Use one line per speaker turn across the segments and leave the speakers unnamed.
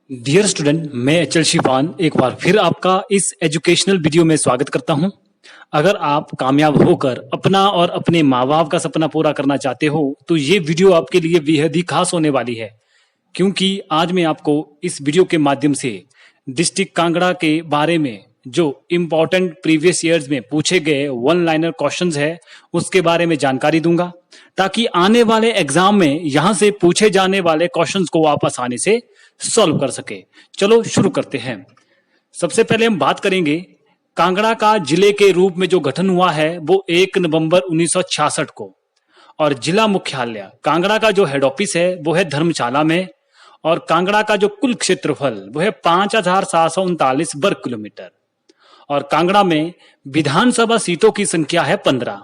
Dear student, मैं अचल शिवान एक बार फिर आपका इस एजुकेशनल वीडियो में स्वागत करता हूं। अगर आप कामयाब होकर अपना और अपने माँ बाप का सपना पूरा करना चाहते हो तो ये वीडियो आपके लिए बेहद ही खास होने वाली है, क्योंकि आज मैं आपको इस वीडियो के माध्यम से डिस्ट्रिक्ट कांगड़ा के बारे में जो इम्पोर्टेंट प्रीवियस ईयर्स में पूछे गए वन लाइनर क्वेश्चंस है उसके बारे में जानकारी दूंगा, ताकि आने वाले एग्जाम में यहां से पूछे जाने वाले क्वेश्चंस को आप आसानी से सॉल्व कर सके। चलो शुरू करते हैं। सबसे पहले हम बात करेंगे कांगड़ा का जिले के रूप में जो गठन हुआ है वो 1 नवंबर 1966 को, और जिला मुख्यालय कांगड़ा का जो हेड ऑफिस है वो है धर्मशाला में, और कांगड़ा का जो कुल क्षेत्रफल वो है 5739 वर्ग किलोमीटर, और कांगड़ा में विधानसभा सीटों की संख्या है 15।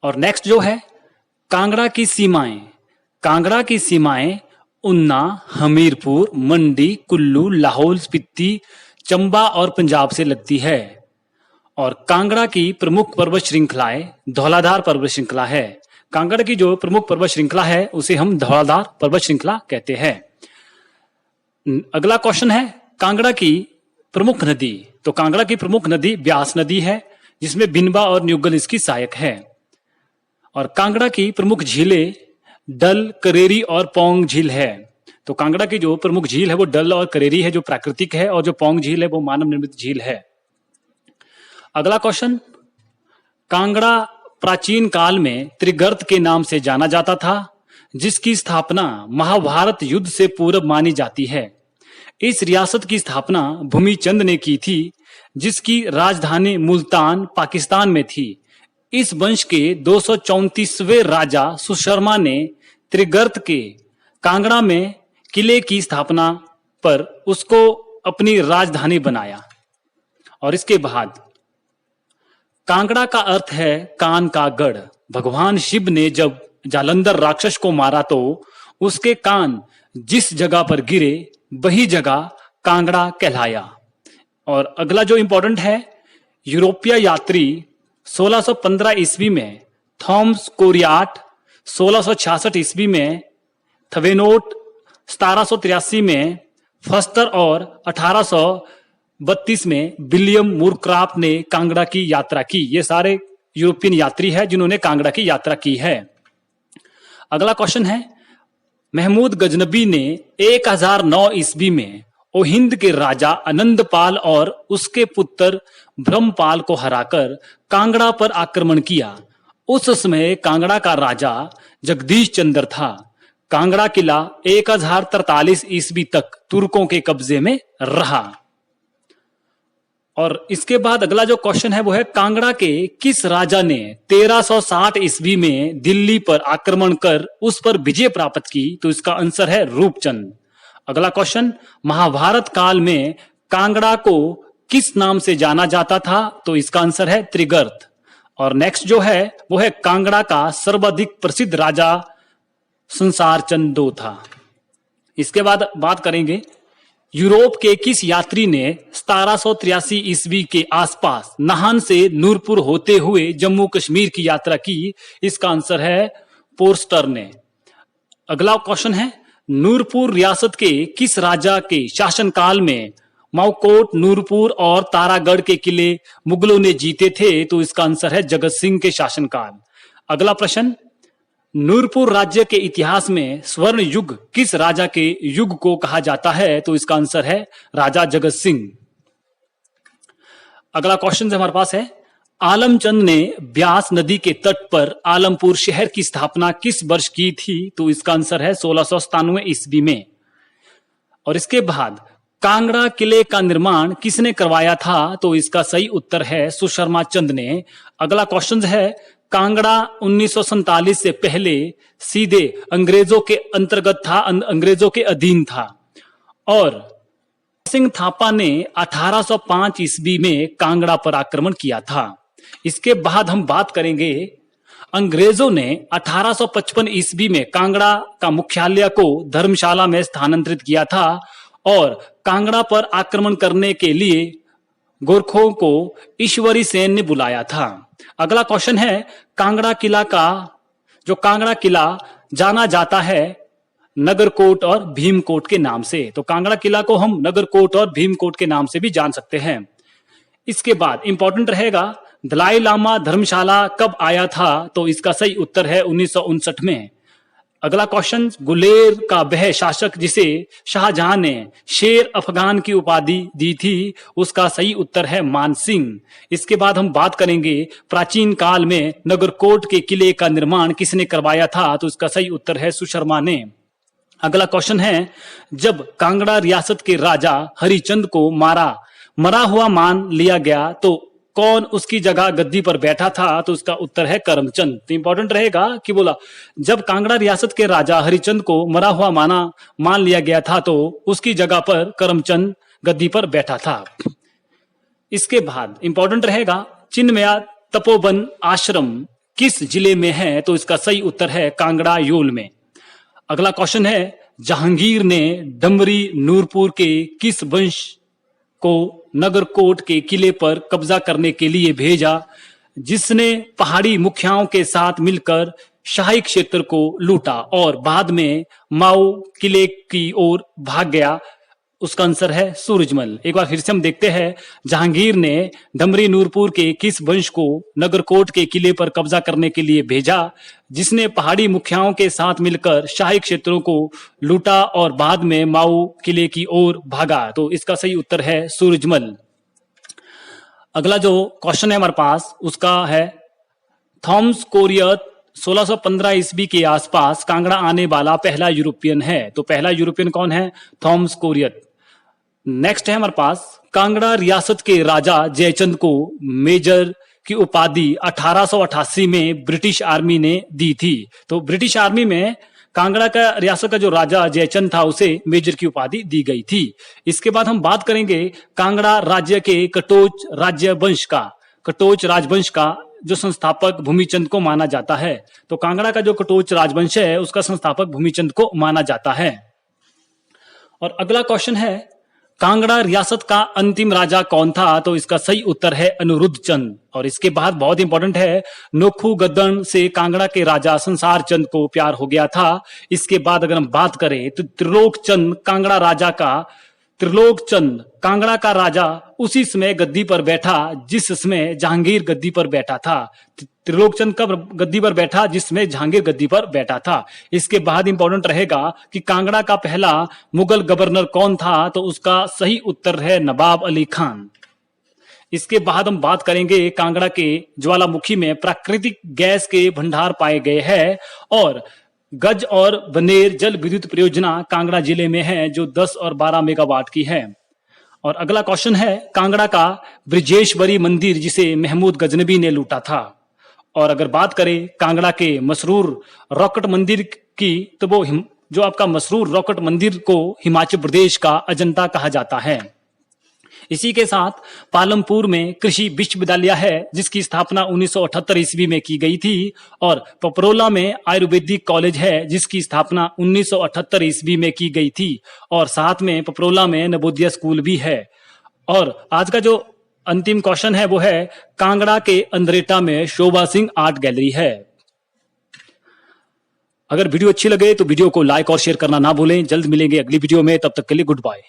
और नेक्स्ट जो है कांगड़ा की सीमाएं, कांगड़ा की सीमाएं उन्ना, हमीरपुर, मंडी, कुल्लू, लाहौल स्पीति, चंबा और पंजाब से लगती है। और कांगड़ा की प्रमुख पर्वत श्रृंखलाएं धौलाधार पर्वत श्रृंखला है। कांगड़ा की जो प्रमुख पर्वत श्रृंखला है उसे हम धौलाधार पर्वत श्रृंखला कहते हैं। अगला क्वेश्चन है कांगड़ा की प्रमुख नदी। तो कांगड़ा की प्रमुख नदी ब्यास नदी है, जिसमें बिनबा और न्यूगल इसकी सहायक है। और कांगड़ा की प्रमुख झीलें डल, करेरी और पौंग झील है। तो कांगड़ा की जो प्रमुख झील है वो डल और करेरी है जो प्राकृतिक है, और जो पौंग झील है वो मानव निर्मित झील है। अगला क्वेश्चन, कांगड़ा प्राचीन काल में त्रिगर्त के नाम से जाना जाता था, जिसकी स्थापना महाभारत युद्ध से पूर्व मानी जाती है। इस रियासत की स्थापना भूमिचंद ने की थी, जिसकी राजधानी मुल्तान पाकिस्तान में थी। इस वंश के 234वें राजा सुशर्मा ने त्रिगर्त के कांगड़ा में किले की स्थापना पर उसको अपनी राजधानी बनाया। और इसके बाद कांगड़ा का अर्थ है कान का गढ़। भगवान शिव ने जब जालंधर राक्षस को मारा तो उसके कान जिस जगह पर गिरे वही जगह कांगड़ा कहलाया। और अगला जो इंपॉर्टेंट है, यूरोपीय यात्री 1615 ईस्वी में थॉमस कोरियाट, 1666 ईस्वी में थवेनोट, 1783 में फस्टर और 1832 में विलियम मूरक्राफ्ट ने कांगड़ा की यात्रा की। ये सारे यूरोपियन यात्री हैं जिन्होंने कांगड़ा की यात्रा की है। अगला क्वेश्चन है, महमूद गजनबी ने 1009 ईस्वी में ओहिंद के राजा आनंदपाल और उसके पुत्र ब्रह्मपाल को हराकर कांगड़ा पर आक्रमण किया। उस समय कांगड़ा का राजा जगदीश चंद्र था। कांगड़ा किला 1043 ईस्वी तक तुर्कों के कब्जे में रहा। और इसके बाद अगला जो क्वेश्चन है वो है, कांगड़ा के किस राजा ने 1360 ईस्वी में दिल्ली पर आक्रमण कर उस पर विजय प्राप्त की? तो इसका आंसर है रूपचंद। अगला क्वेश्चन, महाभारत काल में कांगड़ा को किस नाम से जाना जाता था? तो इसका आंसर है त्रिगर्त। और नेक्स्ट जो है वो है, कांगड़ा का सर्वाधिक प्रसिद्ध राजा संसार चंद दो था। इसके बाद बात करेंगे, यूरोप के किस यात्री ने 1783 ईस्वी के आसपास नाहन से नूरपुर होते हुए जम्मू कश्मीर की यात्रा की? इसका आंसर है पोर्स्टर ने। अगला क्वेश्चन है, नूरपुर रियासत के किस राजा के शासनकाल में माउकोट, नूरपुर और तारागढ़ के किले मुगलों ने जीते थे? तो इसका आंसर है जगत सिंह के शासनकाल। अगला प्रश्न, नूरपुर राज्य के इतिहास में स्वर्ण युग किस राजा के युग को कहा जाता है? तो इसका आंसर है राजा जगत सिंह। अगला क्वेश्चन हमारे पास है, आलमचंद ने ब्यास नदी के तट पर आलमपुर शहर की स्थापना किस वर्ष की थी? तो इसका आंसर है 1697 ईस्वी में। और इसके बाद कांगड़ा किले का निर्माण किसने करवाया था? तो इसका सही उत्तर है सुशर्मा चंद ने। अगला क्वेश्चन है, कांगड़ा 1947 से पहले सीधे अंग्रेजों के अंतर्गत था, अंग्रेजों के अधीन था। और सिंह थापा ने 1805 ईस्वी में कांगड़ा पर आक्रमण किया था। इसके बाद हम बात करेंगे, अंग्रेजों ने 1855 ईस्वी में कांगड़ा का मुख्यालय को धर्मशाला में स्थानांतरित किया था, और कांगड़ा पर आक्रमण करने के लिए गोरखों को ईश्वरी सेन ने बुलाया था। अगला क्वेश्चन है, कांगड़ा किला का जो कांगड़ा किला जाना जाता है नगरकोट और भीमकोट के नाम से। तो कांगड़ा किला को हम नगरकोट और भीमकोट के नाम से भी जान सकते हैं। इसके बाद इंपॉर्टेंट रहेगा दलाई लामा धर्मशाला कब आया था, तो इसका सही उत्तर है 1959 में। अगला क्वेश्चन, गुलेर का वह शासक जिसे शाहजहां ने शेर अफगान की उपाधि दी थी, उसका सही उत्तर है मानसिंह। इसके बाद हम बात करेंगे प्राचीन काल में नगरकोट के किले का निर्माण किसने करवाया था, तो इसका सही उत्तर है सुशर्मा ने। अगला क्वेश्चन है, जब कांगड़ा रियासत के राजा हरिचंद को मरा हुआ मान लिया गया तो कौन उसकी जगह गद्दी पर बैठा था, तो उसका उत्तर है करमचंद। तो इंपॉर्टेंट रहेगा कि बोला जब कांगड़ा रियासत के राजा हरिचंद को मरा हुआ मान लिया गया था तो उसकी जगह पर करमचंद गद्दी पर बैठा था। इसके बाद इंपॉर्टेंट रहेगा चिन्मया तपोवन आश्रम किस जिले में है, तो इसका सही उत्तर है कांगड़ा योल में। अगला क्वेश्चन है, जहांगीर ने डमरी नूरपुर के किस वंश को नगरकोट के किले पर कब्जा करने के लिए भेजा, जिसने पहाड़ी मुखियाओं के साथ मिलकर शाही क्षेत्र को लूटा और बाद में माओ किले की ओर भाग गया? उसका आंसर है सूरजमल। एक बार फिर से हम देखते हैं, जहांगीर ने डमरी नूरपुर के किस वंश को नगरकोट के किले पर कब्जा करने के लिए भेजा, जिसने पहाड़ी मुखियाओं के साथ मिलकर शाही क्षेत्रों को लूटा और बाद में माओ किले की ओर भागा? तो इसका सही उत्तर है सूरजमल। अगला जो क्वेश्चन है हमारे पास उसका है, थॉमस कोरियत 1615 ईस्वी के आसपास कांगड़ा आने वाला पहला यूरोपियन है। तो पहला यूरोपियन कौन है? थॉमस कोरियत। नेक्स्ट है हमारे पास, कांगड़ा रियासत के राजा जयचंद को मेजर की उपाधि 1888 में ब्रिटिश आर्मी ने दी थी। तो ब्रिटिश आर्मी में कांगड़ा का रियासत का जो राजा जयचंद था उसे मेजर की उपाधि दी गई थी। इसके बाद हम बात करेंगे कांगड़ा राज्य के कटोच राजवंश का जो संस्थापक भूमिचंद को माना जाता है। तो कांगड़ा का जो कटोच राजवंश है उसका संस्थापक भूमिचंद को माना जाता है। और अगला क्वेश्चन है, कांगड़ा रियासत का अंतिम राजा कौन था? तो इसका सही उत्तर है अनिरुद्ध चंद। और इसके बाद बहुत इंपॉर्टेंट है, नोखू गद्दन से कांगड़ा के राजा संसार चंद को प्यार हो गया था। इसके बाद अगर हम बात करें तो त्रिलोक चंद कांगड़ा का राजा उसी समय गद्दी पर बैठा जिस समय जहांगीर गद्दी पर बैठा था। त्रिलोक चंद कब गद्दी पर बैठा? जिसमें जहांगीर गद्दी पर बैठा था। इसके बाद इंपॉर्टेंट रहेगा कि कांगड़ा का पहला मुगल गवर्नर कौन था? तो उसका सही उत्तर है नवाब अली खान। इसके बाद हम बात करेंगे कांगड़ा के ज्वालामुखी में प्राकृतिक गैस के भंडार पाए गए हैं और गज और बनेर जल विद्युत परियोजना कांगड़ा जिले में है जो 10 और 12 मेगावाट की है। और अगला क्वेश्चन है, कांगड़ा का ब्रजेश्वरी मंदिर जिसे महमूद गजनबी ने लूटा था। और अगर बात करें कांगड़ा के मसरूर रॉकेट मंदिर की, तो वो जो आपका मसरूर रॉकेट मंदिर को हिमाचल प्रदेश का अजंता कहा जाता है। इसी के साथ पालमपुर में कृषि विश्वविद्यालय है जिसकी स्थापना 1978 ईस्वी में की गई थी और पपरोला में आयुर्वेदिक कॉलेज है जिसकी स्थापना 1978 ईस्वी में की गई थी और साथ में पपरोला में नवोदय स्कूल भी है। और आज का जो अंतिम क्वेश्चन है वो है, कांगड़ा के अंद्रेटा में शोभा सिंह आर्ट गैलरी है। अगर वीडियो अच्छी लगे तो वीडियो को लाइक और शेयर करना ना भूलें। जल्द मिलेंगे अगली वीडियो में, तब तक के लिए गुड बाय।